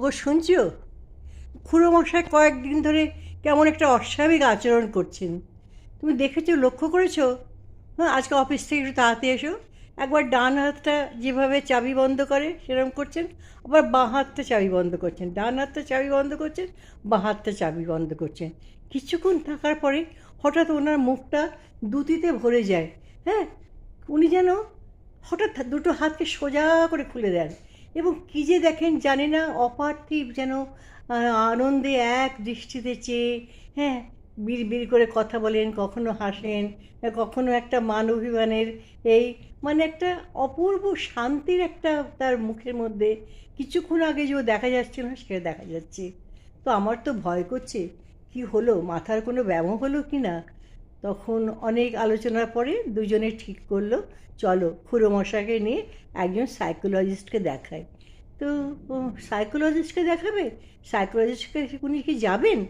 ওগো শুনছো? খুড়োমশাই কয়েকদিন ধরে কেমন একটা অস্বাভাবিক আচরণ করছেন। তুমি দেখেছো, লক্ষ্য করেছো? হ্যাঁ, আজকে অফিস থেকে একটু তাড়াতাড়ি এসো। একবার ডান হাতটা যেভাবে চাবি বন্ধ করে সেরকম করছেন, আবার বাঁ হাতটা চাবি বন্ধ করছেন, ডান হাতটা চাবি বন্ধ করছেন, বাঁ হাতটা চাবি বন্ধ করছেন। কিছুক্ষণ থাকার পরে হঠাৎ ওনার মুখটা দ্যুতিতে ভরে যায়। হ্যাঁ, উনি যেন হঠাৎ দুটো হাতকে সোজা করে খুলে দেন এবং কী যে দেখেন জানি না, অপার্থিব যেন আনন্দে এক দৃষ্টিতে চেয়ে, হ্যাঁ, বিড়বিড় করে কথা বলেন, কখনো হাসেন, কখনো একটা মান অভিমানের এই মানে একটা অপূর্ব শান্তির একটা তার মুখের মধ্যে কিছুক্ষণ আগে যে দেখা যাচ্ছিল না সেটা দেখা যাচ্ছে। তো আমার তো ভয় করছে, কি হলো, মাথার কোনো ব্যামো হলো কি না। তখন অনেক আলোচনার পরে দুজনে ঠিক করলো, চলো খুড়োমশাইকে নিয়ে একজন সাইকোলজিস্টকে দেখায়। তো সাইকোলজিস্টকে দেখাবে, সাইকোলজিস্টকে উনি কি যাবেন?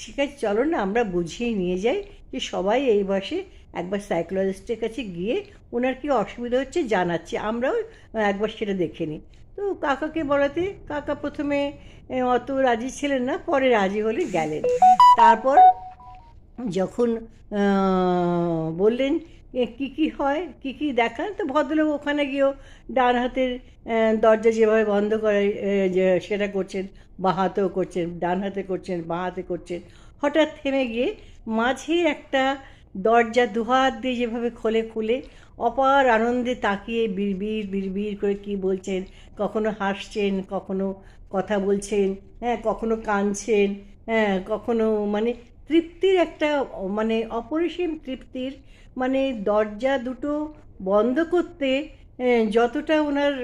ঠিক আছে, চলো না আমরা বুঝিয়ে নিয়ে যাই যে সবাই এই বয়সে একবার সাইকোলজিস্টের কাছে গিয়ে ওনার কী অসুবিধা হচ্ছে জানাচ্ছি, আমরাও একবার সেটা দেখে নিই। তো কাকাকে বলাতে কাকা প্রথমে অত রাজি ছিলেন না, পরে রাজি হলে গেলেন। তারপর যখন বললেন কী কী হয়, কী কী দেখান, তো ভদ্রলোক ওখানে গিয়েও ডান হাতের দরজা যেভাবে বন্ধ করে যে সেটা করছেন, বাঁ হাতেও করছেন, ডান হাতে করছেন, বাঁ হাতে করছেন। হঠাৎ থেমে গিয়ে মাঝে একটা দরজা দুহাত দিয়ে যেভাবে খোলে, খুলে অপার আনন্দে তাকিয়ে বিড়বিড় বিড়বিড় করে কী বলছেন, কখনো হাসছেন, কখনো কথা বলছেন, হ্যাঁ, কখনো কাঁদছেন, হ্যাঁ, কখনো মানে তৃপ্তির একটা মানে অপরিসীম তৃপ্তির, মানে দরজা দুটো বন্ধ করতে যতটা ওনার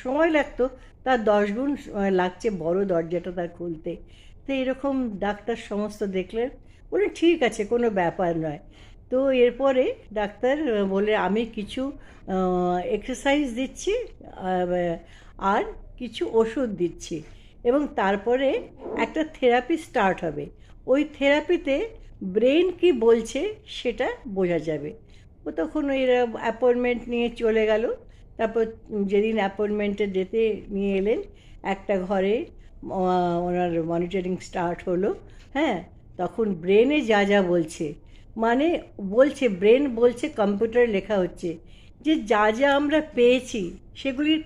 সময় লাগতো তার 10 গুণ লাগছে বড় দরজাটা তার খুলতে। তো এরকম ডাক্তার সমস্ত দেখলেন, বললেন ঠিক আছে, কোনো ব্যাপার নয়। তো এরপরে ডাক্তার বলে আমি কিছু এক্সারসাইজ দিচ্ছি, আর কিছু ওষুধ দিচ্ছি, এবং তারপরে একটা থেরাপি স্টার্ট হবে। ওই থেরাপিতে ব্রেন কি বলছে সেটা বোঝা যাবে। ও তখন এরা অ্যাপয়েন্টমেন্ট নিয়ে চলে গেল। তারপর যেদিন অ্যাপয়েন্টমেন্টের ডেতে নিয়ে এলেন, একটা ঘরে ওনার মনিটরিং স্টার্ট হলো। হ্যাঁ, তখন ব্রেনে যা যা বলছে, মানে বলছে, ব্রেন বলছে, কম্পিউটারে লেখা হচ্ছে যে যা যা আমরা পেয়েছি সেগুলির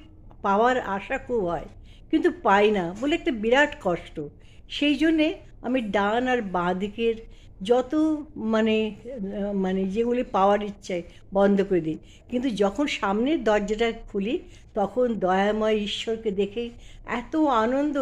পাওয়ার আশা খুব হয়, কিন্তু পাই না বলে একটা বিরাট কষ্ট। সেই জন্যে আমি ডান আর বাঁ দিকের যত মানে মানে যেগুলি পাওয়ার ইচ্ছায় বন্ধ করে দিই, কিন্তু যখন সামনের দরজাটা খুলি তখন দয়াময় ঈশ্বরকে দেখে এত আনন্দ,